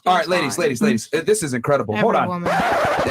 All right, ladies. This is incredible. Hold on.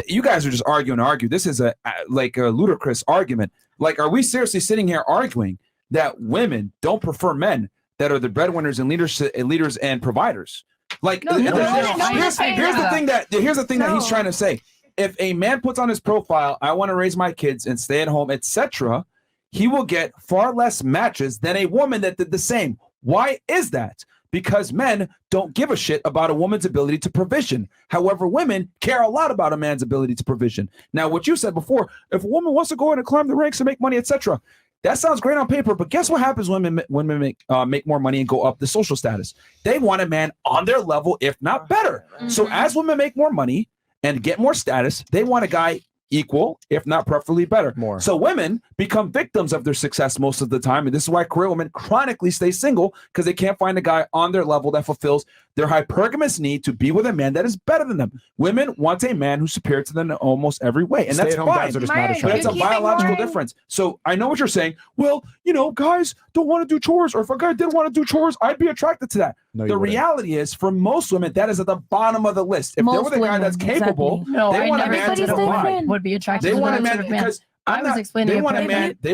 You guys are just arguing to argue. This is a ludicrous argument. Like, are we seriously sitting here arguing that women don't prefer men that are the breadwinners and leaders and providers? Like, here's the thing that he's trying to say. If a man puts on his profile, I want to raise my kids and stay at home, etc., he will get far less matches than a woman that did the same. Why is that? Because men don't give a shit about a woman's ability to provision. However, women care a lot about a man's ability to provision. Now, what you said before, if a woman wants to go in and climb the ranks and make money, etc., that sounds great on paper, but guess what happens when women make more money and go up the social status? They want a man on their level, if not better. So as women make more money and get more status, they want a guy equal, if not preferably better. More. So women become victims of their success most of the time, and this is why career women chronically stay single, because they can't find a guy on their level that fulfills their hypergamous need to be with a man that is better than them. Women want a man who's superior to them in almost every way, and that's fine. But it's a biological difference. So I know what you're saying. Well, you know, guys don't want to do chores, or if a guy did want to do chores, I'd be attracted to that. No, the reality is, for most women, that is at the bottom of the list. If there was a guy that's capable, they want a man to provide. Would be attracted. They want a man because they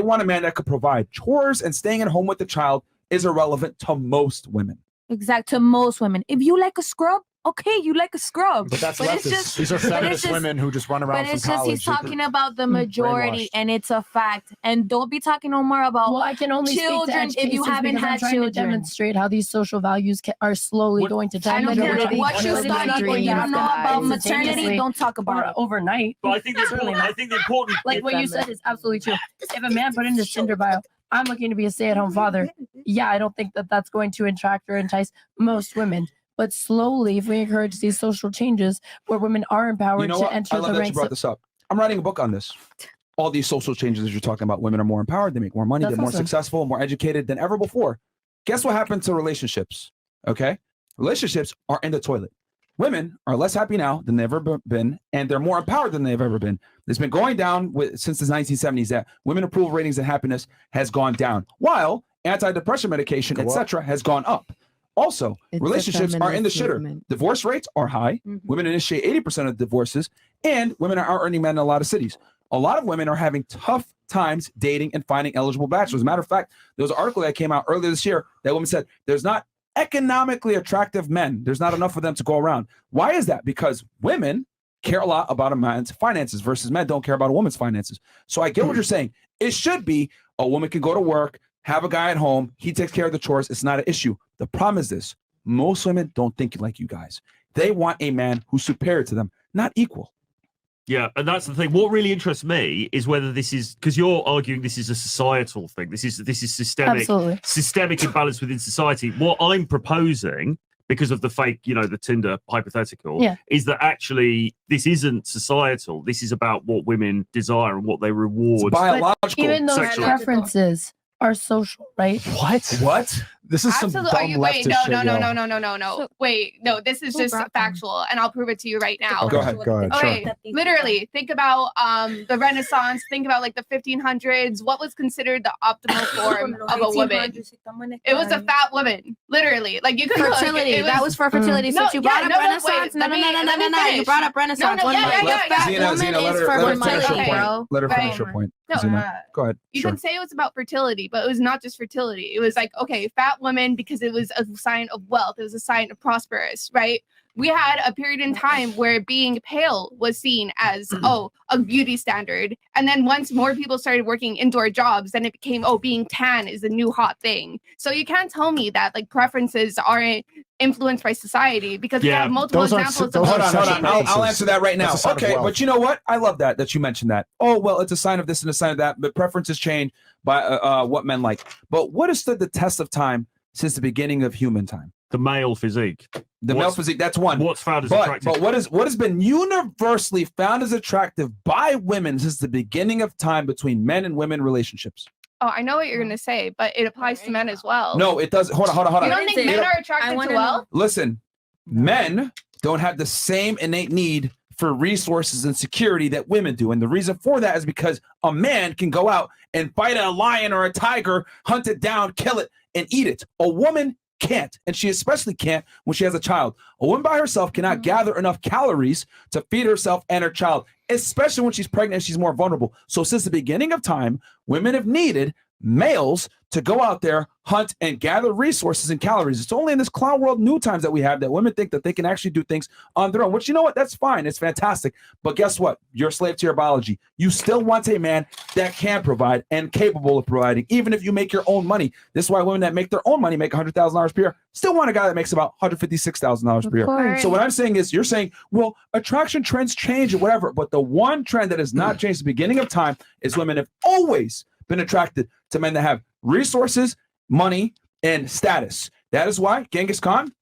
want a man that could provide chores, and staying at home with the child is irrelevant to most women. Exact, to most women. If you like a scrub, okay, you like a scrub. But that's leftist. These are feminist women who just run around from college. But it's just he's talking about the majority, and it's a fact. And don't be talking no more about I can only children if you haven't had children. To demonstrate how these social values are slowly going to die. What you study or you don't know about maternity, don't talk about it overnight. But I think the important, like what you said is absolutely true. If a man put in his Tinder bio, I'm looking to be a stay-at-home father, yeah, I don't think that that's going to attract or entice most women. But slowly, if we encourage these social changes where women are empowered to enter the ranks. That you brought this up. I'm writing a book on this. All these social changes that you're talking about, women are more empowered, they make more money, they're more successful, more educated than ever before. Guess what happened to relationships? Okay? Relationships are in the toilet. Women are less happy now than they've ever been, and they're more empowered than they've ever been. It's been going down since the 1970s that women approval ratings and happiness has gone down, while antidepressant medication, etc., has gone up. Also, relationships are in the shitter. Divorce rates are high. Women initiate 80% of divorces, and women are out-earning men in a lot of cities. A lot of women are having tough times dating and finding eligible bachelors. As a matter of fact, there was an article that came out earlier this year that woman said there's not economically attractive men. There's not enough of them to go around. Why is that? Because women care a lot about a man's finances versus men don't care about a woman's finances. So I get what you're saying. It should be a woman can go to work, have a guy at home, he takes care of the chores. It's not an issue. The problem is this. Most women don't think like you guys. They want a man who's superior to them, not equal. Yeah, and that's the thing. What really interests me is whether this is, because you're arguing this is a societal thing. This is systemic imbalance within society. What I'm proposing, because of the fake, the Tinder hypothetical, is that actually this isn't societal. This is about what women desire and what they reward. It's biological. But even those preferences are social, right? What? This is some dumb leftist shit. No. Wait, no, this is just factual, and I'll prove it to you right now. Go ahead. Okay, sure. Literally, think about the Renaissance, think about like the 1500s. What was considered the optimal form of a woman? It was a fat woman, literally. Like you could fertility. That was for fertility. So you brought up Renaissance. No. You brought up Renaissance. Zena, let her finish her point. Let her finish her point. No, go ahead. You can say it was about fertility, but it was not just fertility. It was like, okay, fat women because it was a sign of wealth. It was a sign of prosperous, right? We had a period in time where being pale was seen as, a beauty standard. And then once more people started working indoor jobs, then it became, being tan is the new hot thing. So you can't tell me that like preferences aren't influenced by society because we have multiple examples. Hold on. I'll answer that right now. Okay, but you know what? I love that you mentioned that. Oh, well, it's a sign of this and a sign of that, but preferences change by what men like. But what has stood the test of time since the beginning of human time? The male physique. Male physique, that's one. What's found as attractive? But what has been universally found as attractive by women since the beginning of time between men and women relationships? Oh, I know what you're going to say, but it applies to men as well. No, it does. Hold on. You don't think men are attracted to wealth? Listen, men don't have the same innate need for resources and security that women do. And the reason for that is because a man can go out and fight a lion or a tiger, hunt it down, kill it, and eat it. A woman can't. And she especially can't when she has a child. A woman by herself cannot gather enough calories to feed herself and her child, especially when she's pregnant and she's more vulnerable. So since the beginning of time, women have needed males to go out there, hunt, and gather resources and calories. It's only in this clown world new times that we have that women think that they can actually do things on their own, which, you know what, that's fine. It's fantastic. But guess what? You're a slave to your biology. You still want a man that can provide and capable of providing, even if you make your own money. This is why women that make their own money, make $100,000 per year, still want a guy that makes about $156,000 per year. So what I'm saying is, you're saying, well, attraction trends change or whatever, but the one trend that has not changed at the beginning of time is women have always been attracted to men that have resources, money, and status. That is why Genghis Khan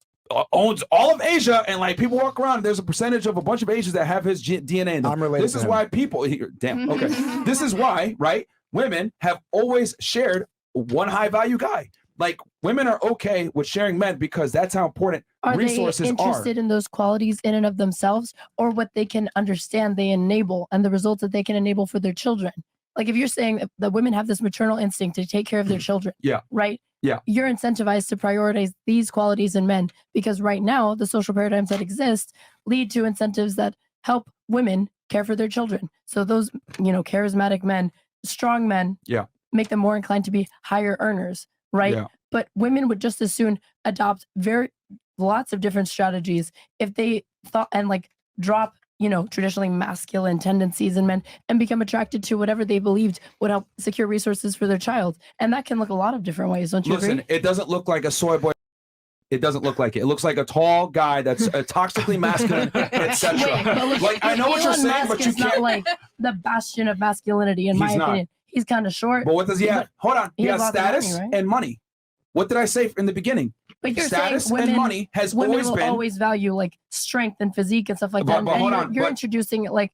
owns all of Asia, and like people walk around, there's a percentage of a bunch of Asians that have his DNA in them. I'm related. This is why people, damn, okay. This is why, right? Women have always shared one high value guy. Like women are okay with sharing men because that's how important resources are. They interested in those qualities in and of themselves, or what they can understand they enable and the results that they can enable for their children? Like if you're saying that women have this maternal instinct to take care of their children, right? Yeah. You're incentivized to prioritize these qualities in men because right now the social paradigms that exist lead to incentives that help women care for their children. So those, charismatic men, strong men, make them more inclined to be higher earners, right? Yeah. But women would just as soon adopt lots of different strategies if they thought and like drop traditionally masculine tendencies in men and become attracted to whatever they believed would help secure resources for their child. And that can look a lot of different ways, don't you agree? It doesn't look like a soy boy. It doesn't look like it. It looks like a tall guy that's toxically masculine, etc. Like I know what you're saying, but you can't. Not like the bastion of masculinity, in my opinion. He's kind of short. But what does he have? Hold on. He has status money, right? And money. What did I say in the beginning? But you're status saying women, and money has women always will been always value like strength and physique and stuff like that. And you're introducing like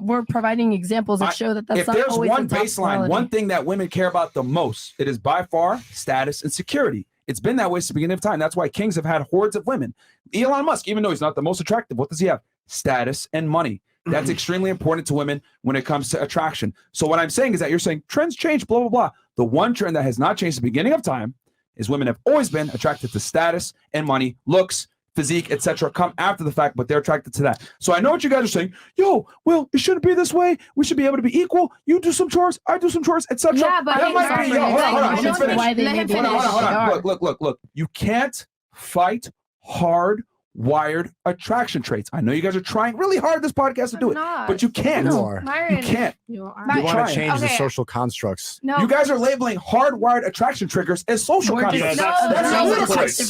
we're providing examples that show that that's if not there's always one the top baseline, quality. one thing that women care about the most, it is by far status and security. It's been that way since the beginning of time. That's why kings have had hordes of women. Elon Musk, even though he's not the most attractive, what does he have? Status and money. That's extremely important to women when it comes to attraction. So what I'm saying is that you're saying trends change, blah, blah, blah. The one trend that has not changed at the beginning of time is women have always been attracted to status and money, looks, physique, etc. come after the fact, but they're attracted to that. So I know what you guys are saying. Yo, well, it shouldn't be this way. We should be able to be equal. You do some chores, I do some chores, etc. Yeah, but that might be. Yo, hold on. Let me finish. Hold on. Look. You can't fight hardwired attraction traits. I know you guys are trying really hard this podcast to do it, but you can't. Myron, you can't. You are. You want to change the social constructs. No. You guys are labeling hardwired attraction triggers as social constructs. That's ludicrous.